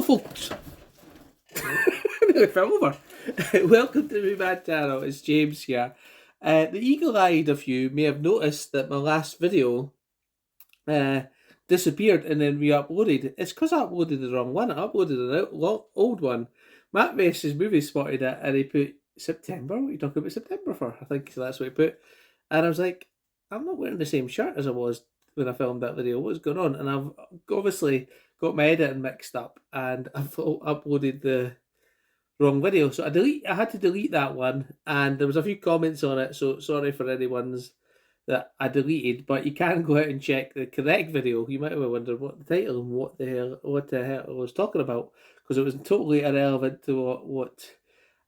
folks. Nearly fell over. Welcome to my bad channel. It's James here. The eagle-eyed of you may have noticed that my last video disappeared and then re-uploaded. It's because I uploaded the wrong one. I uploaded an old one. Matt Vess's movie spotted it and he put September. What are you talking about September for? I think that's what he put. And I was like, I'm not wearing the same shirt as I was when I filmed that video. What's going on? And I've obviously got my editing mixed up and I've uploaded the wrong video. So I had to delete that one, and there was a few comments on it, so sorry for any ones that I deleted, but you can go out and check the correct video. You might have wondered what the title and what the hell I was talking about, because it was totally irrelevant to what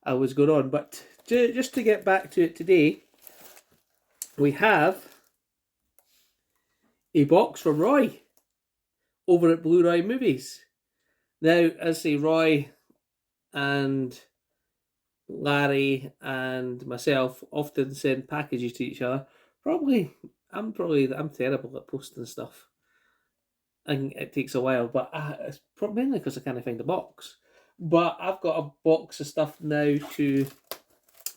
I was going on. But just to get back to it today, we have a box from Roy over at Blue Roy Movies. Now, as I say, Roy and Larry and myself often send packages to each other. I'm terrible at posting stuff, and it takes a while. But it's mainly because I can't find the box. But I've got a box of stuff now to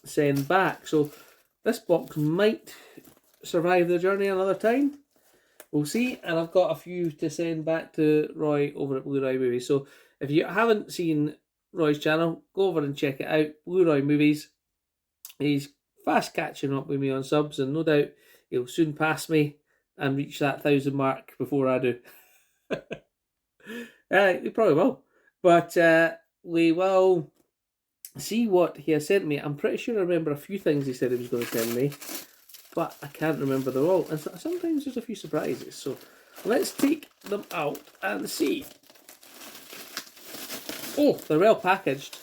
send back, so this box might survive the journey another time. We'll see. And I've got a few to send back to Roy over at Blue Roy Movies. So if you haven't seen Roy's channel, go over and check it out. Blue Roy Movies. He's fast catching up with me on subs, and no doubt he'll soon pass me and reach that 1,000 mark before I do. He probably will. But we will see what he has sent me. I'm pretty sure I remember a few things he said he was going to send me, but I can't remember them all. And sometimes there's a few surprises. So let's take them out and see. Oh, they're well packaged.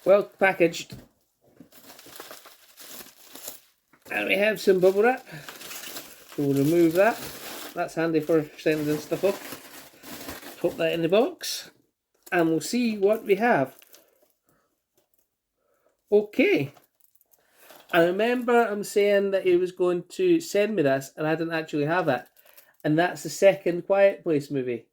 Well packaged. And we have some bubble wrap. So we'll remove that. That's handy for sending stuff off. Put that in the box. And we'll see what we have. Okay. I remember him saying that he was going to send me this, and I didn't actually have it. And that's the second Quiet Place movie.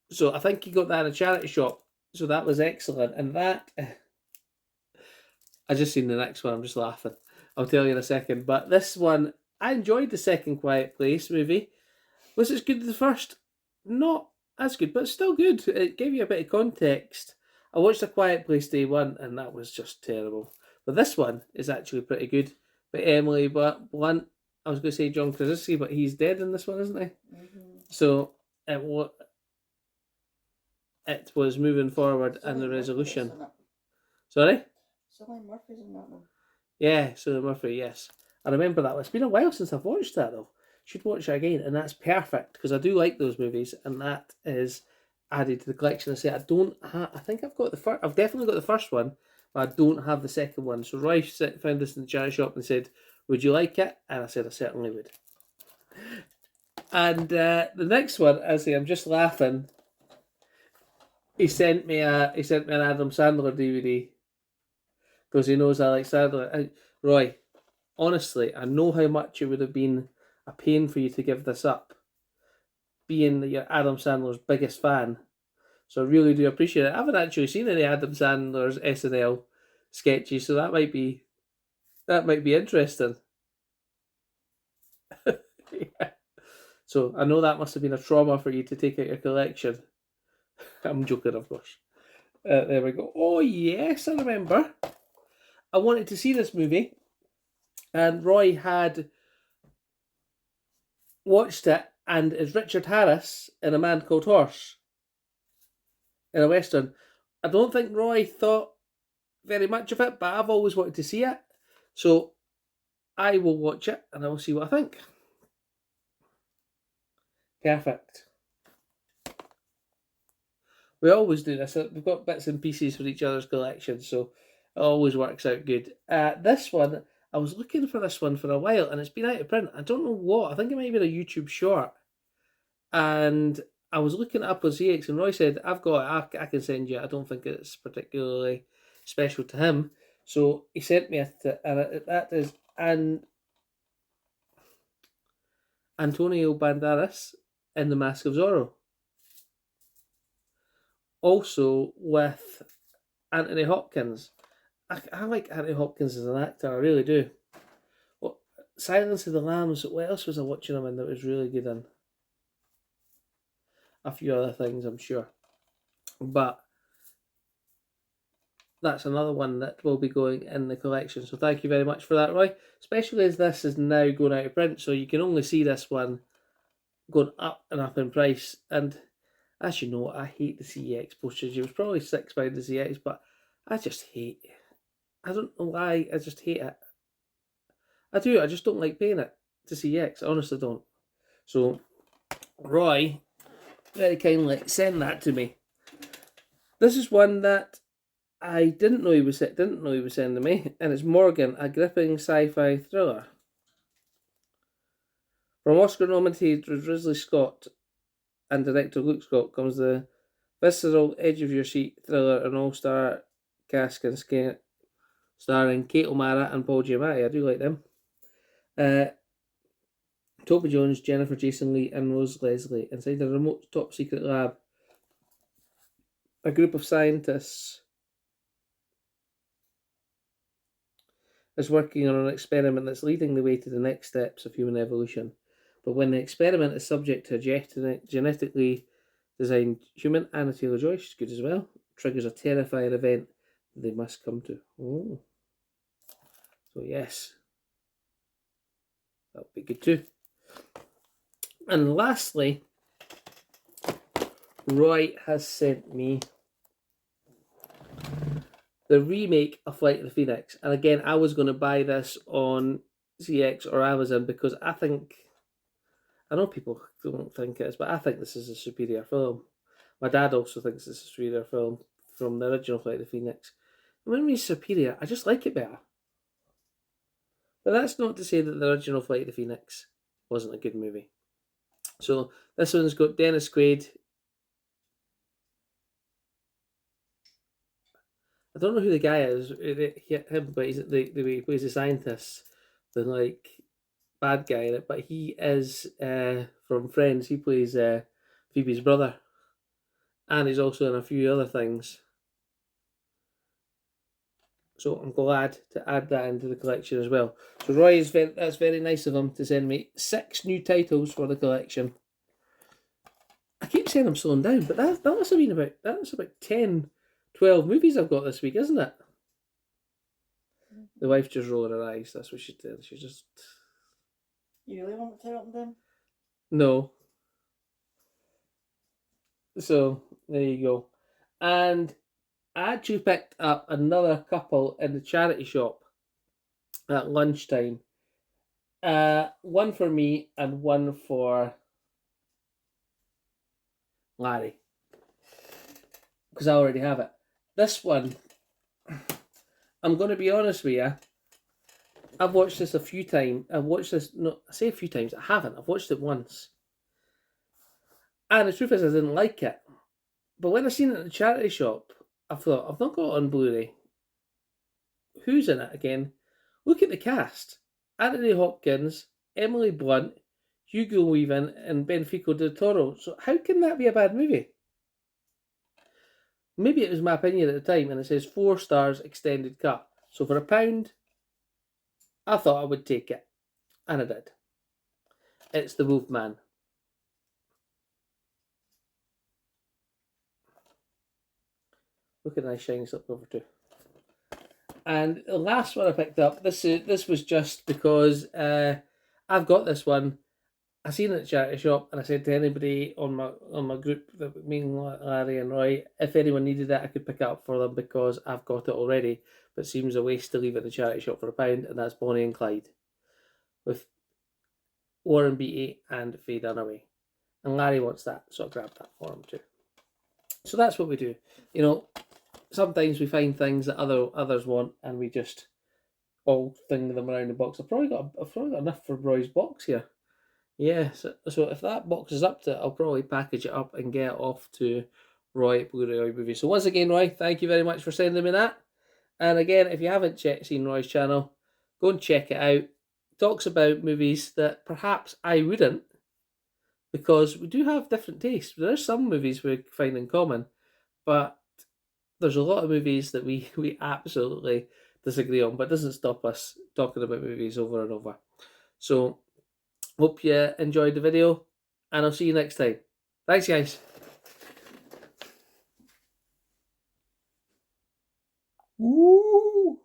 So I think he got that in a charity shop. So that was excellent. And that... I just seen the next one. I'm just laughing. I'll tell you in a second. But this one, I enjoyed the second Quiet Place movie. Was it as good as the first? Not as good, but still good. It gave you a bit of context. I watched A Quiet Place Day 1, and that was just terrible. But this one is actually pretty good. But Emily Blunt, I was going to say John Krasinski, but he's dead in this one, isn't he? Mm-hmm. So it was moving forward in the resolution. Sorry? Cillian Murphy's in that one. Yeah, Cillian Murphy, yes. I remember that one. It's been a while since I've watched that, though. Should watch it again, and that's perfect, because I do like those movies, and that is added to the collection. I say I think I've got the first. I've definitely got the first one, but I don't have the second one. So Roy found this in the charity shop and said, "Would you like it?" And I said, "I certainly would." And the next one, I say, I'm just laughing. He sent me an Adam Sandler DVD because he knows I like Sandler. Roy, honestly, I know how much it would have been a pain for you to give this up, being that you're Adam Sandler's biggest fan. So I really do appreciate it. I haven't actually seen any Adam Sandler's SNL sketches, so that might be interesting. Yeah. So I know that must have been a trauma for you to take out your collection. I'm joking, of course. There we go. Oh yes, I remember. I wanted to see this movie, and Roy had watched it, and it's Richard Harris in A Man Called Horse, in a Western. I don't think Roy thought very much of it, but I've always wanted to see it. So I will watch it, and I will see what I think. Perfect. We always do this. We've got bits and pieces for each other's collections, so it always works out good. This one, I was looking for this one for a while, and it's been out of print. I don't know what. I think it might have been a YouTube short. And I was looking it up on CX, and Roy said, I've got it. I can send you. I don't think it's particularly special to him. So he sent me it, and that is... And Antonio Banderas in The Mask of Zorro. Also with Anthony Hopkins. I like Anthony Hopkins as an actor, I really do. Well, Silence of the Lambs, what else was I watching him in that was really good in? A few other things, I'm sure. But that's another one that will be going in the collection. So thank you very much for that, Roy. Especially as this is now going out of print, so you can only see this one going up and up in price. And as you know, I hate the CEX posters. It was probably £6 the CEX, but I just hate it. I don't know why, I just hate it. I do, I just don't like paying it to CEX. I honestly don't. So, Roy very kindly sent that to me. This is one that I didn't know he was sending me, and it's Morgan, a gripping sci-fi thriller. From Oscar-nominated Ridley Scott and director Luke Scott comes the visceral, edge-of-your-seat thriller, an all-star cast starring Kate O'Mara and Paul Giamatti. I do like them. Toby Jones, Jennifer Jason Leigh, and Rose Leslie inside a remote top-secret lab. A group of scientists is working on an experiment that's leading the way to the next steps of human evolution. But when the experiment is subject to a genetically designed human, Anna Taylor-Joy, she's good as well, triggers a terrifying event that they must come to. Oh. So yes, that would be good too. And lastly, Roy has sent me the remake of Flight of the Phoenix. And again, I was going to buy this on CX or Amazon because I know people don't think it is, but I think this is a superior film. My dad also thinks it's a superior film from the original Flight of the Phoenix. And when we say superior, I just like it better. But that's not to say that the original Flight of the Phoenix wasn't a good movie. So this one's got Dennis Quaid. I don't know who the guy is, him, but he's the way he plays the scientist, the like bad guy in it. But he is from Friends. He plays Phoebe's brother, and he's also in a few other things. So I'm glad to add that into the collection as well. So Roy, that's very nice of him to send me 6 new titles for the collection. I keep saying I'm slowing down, but that must have been that's about 10, 12 movies I've got this week, isn't it? The wife just rolling her eyes. That's what she did. She just... You really want to tear up them? No. So, there you go. And I actually picked up another couple in the charity shop at lunchtime. One for me and one for Larry. Because I already have it. This one, I'm going to be honest with you, I've watched this a few times. I say a few times, I haven't. I've watched it once. And the truth is, I didn't like it. But when I seen it in the charity shop, I thought, I've not got it on Blu-ray. Who's in it again? Look at the cast. Anthony Hopkins, Emily Blunt, Hugo Weaving, and Benicio del Toro. So how can that be a bad movie? Maybe it was my opinion at the time, and it says 4 stars extended cut. So for £1, I thought I would take it. And I did. It's The Wolfman. Look at nice shiny slip over too. And the last one I picked up, this was just because I've got this one. I seen it at the charity shop, and I said to anybody on my group, that me and Larry and Roy, if anyone needed it, I could pick it up for them because I've got it already. But it seems a waste to leave it at the charity shop for £1, and that's Bonnie and Clyde with Warren Beatty and Faye Dunaway. And Larry wants that, so I grabbed that for him too. So that's what we do. You know, sometimes we find things that others want, and we just all thing them around the box. I've probably got enough for Roy's box here. Yeah, so if that box is up to it, I'll probably package it up and get it off to Roy at Blu-ray Movie. So once again, Roy, thank you very much for sending me that. And again, if you haven't seen Roy's channel, go and check it out. Talks about movies that perhaps I wouldn't, because we do have different tastes. There are some movies we find in common, but there's a lot of movies that we absolutely disagree on, but it doesn't stop us talking about movies over and over. So, hope you enjoyed the video, and I'll see you next time. Thanks, guys. Ooh.